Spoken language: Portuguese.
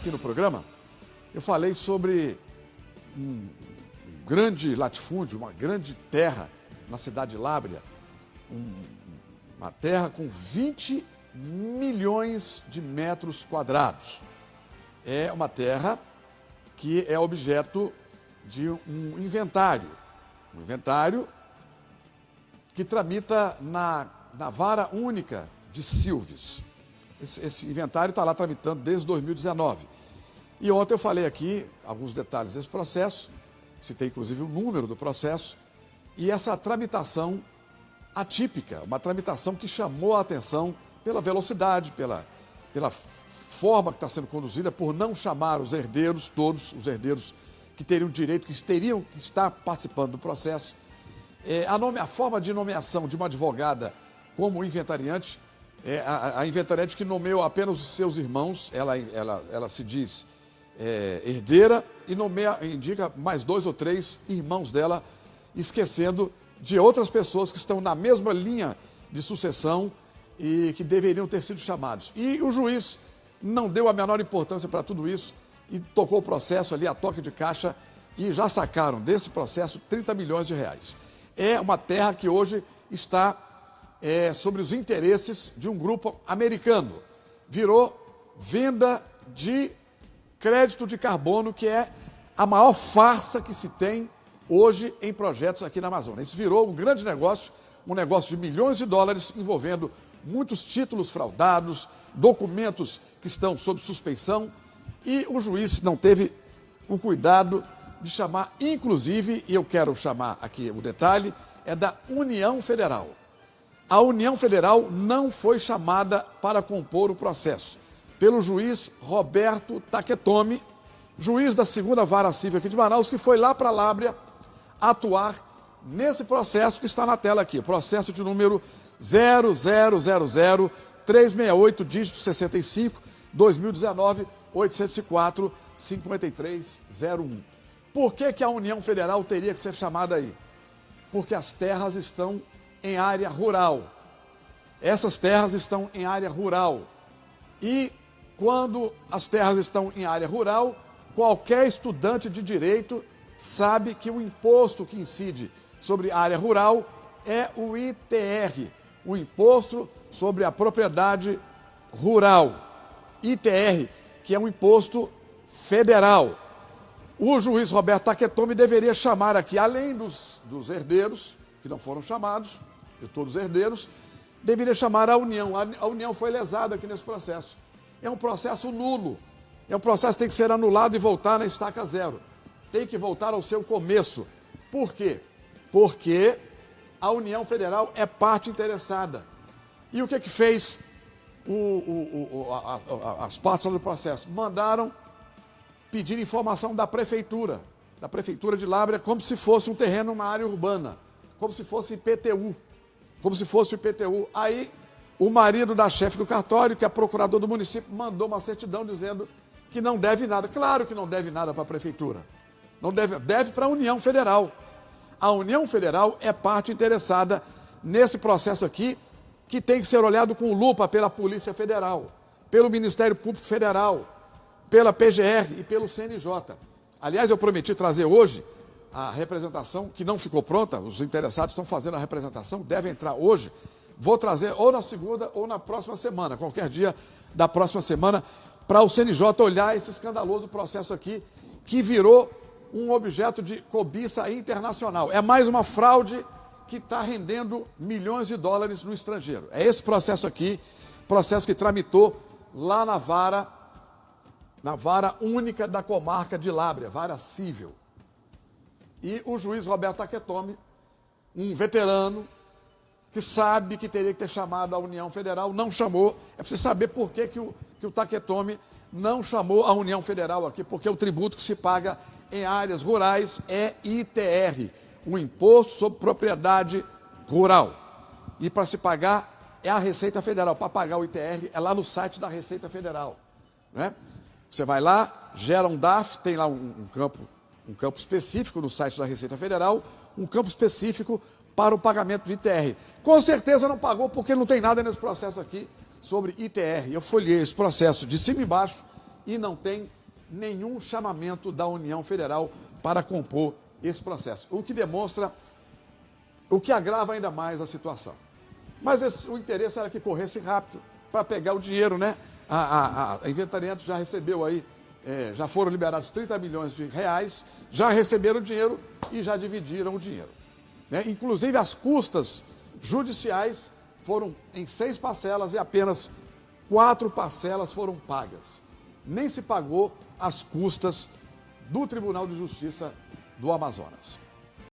aqui no programa, eu falei sobre um grande latifúndio, uma grande terra na cidade de Lábrea, uma terra com 20 milhões de metros quadrados. É uma terra que é objeto de um inventário que tramita na Vara Única de Silves. Esse inventário está lá tramitando desde 2019. E ontem eu falei aqui alguns detalhes desse processo, citei inclusive o número do processo, e essa tramitação atípica, uma tramitação que chamou a atenção pela velocidade, pela forma que está sendo conduzida, por não chamar os herdeiros, todos os herdeiros que teriam direito, que teriam que estar participando do processo. A forma de nomeação de uma advogada como inventariante, a inventariante que nomeou apenas os seus irmãos, ela se diz herdeira e indica mais 2 ou 3 irmãos dela, esquecendo de outras pessoas que estão na mesma linha de sucessão e que deveriam ter sido chamados. E o juiz não deu a menor importância para tudo isso e tocou o processo ali a toque de caixa e já sacaram desse processo 30 milhões de reais. É uma terra que hoje está sobre os interesses de um grupo americano. Virou venda de crédito de carbono, que é a maior farsa que se tem hoje em projetos aqui na Amazônia. Isso virou um grande negócio, um negócio de milhões de dólares, envolvendo muitos títulos fraudados, documentos que estão sob suspeição, e o juiz não teve o cuidado de chamar, inclusive, e eu quero chamar aqui o detalhe, é da União Federal. A União Federal não foi chamada para compor o processo pelo juiz Roberto Taketomi, juiz da 2ª Vara Civil aqui de Manaus, que foi lá para Lábrea atuar nesse processo que está na tela aqui, processo de número 0000368, dígito 65, 2019, 804, 5301. Por que a União Federal teria que ser chamada aí? Porque as terras estão em área rural. Essas terras estão em área rural. E quando as terras estão em área rural, qualquer estudante de direito sabe que o imposto que incide sobre a área rural é o ITR, o Imposto sobre a Propriedade Rural. ITR, que é um imposto federal. O juiz Roberto Taketomi deveria chamar aqui, além dos herdeiros, que não foram chamados, de todos os herdeiros, deveria chamar a União. A União foi lesada aqui nesse processo. É um processo nulo. É um processo que tem que ser anulado e voltar na estaca zero. Tem que voltar ao seu começo. Por quê? Porque a União Federal é parte interessada. E o que fez as partes do processo? Mandaram pedir informação da Prefeitura de Lábrea, como se fosse um terreno na área urbana, como se fosse IPTU. Aí, o marido da chefe do cartório, que é procurador do município, mandou uma certidão dizendo que não deve nada. Claro que não deve nada para a Prefeitura. Não deve para a União Federal. A União Federal é parte interessada nesse processo aqui, que tem que ser olhado com lupa pela Polícia Federal, pelo Ministério Público Federal, pela PGR e pelo CNJ. Aliás, eu prometi trazer hoje a representação, que não ficou pronta, os interessados estão fazendo a representação, deve entrar hoje. Vou trazer ou na segunda ou na próxima semana, qualquer dia da próxima semana, para o CNJ olhar esse escandaloso processo aqui, que virou um objeto de cobiça internacional. É mais uma fraude que está rendendo milhões de dólares no estrangeiro. É esse processo aqui, processo que tramitou lá na Vara Única da Comarca de Lábrea, Vara Civil. E o juiz Roberto Taketomi, um veterano, que sabe que teria que ter chamado a União Federal, não chamou. É preciso saber por que o Taketomi não chamou a União Federal aqui, porque o tributo que se paga em áreas rurais é ITR, o Imposto sobre Propriedade Rural. E para se pagar é a Receita Federal. Para pagar o ITR é lá no site da Receita Federal, né? Você vai lá, gera um DAF, tem lá um campo específico no site da Receita Federal, um campo específico para o pagamento de ITR. Com certeza não pagou, porque não tem nada nesse processo aqui sobre ITR. Eu folhei esse processo de cima e embaixo e não tem nenhum chamamento da União Federal para compor esse processo, o que demonstra, o que agrava ainda mais a situação. Mas o interesse era que corresse rápido para pegar o dinheiro, né? A Inventariante já recebeu aí, já foram liberados 30 milhões de reais, já receberam o dinheiro e já dividiram o dinheiro, né? Inclusive as custas judiciais foram em 6 parcelas e apenas 4 parcelas foram pagas. Nem se pagou as custas do Tribunal de Justiça do Amazonas.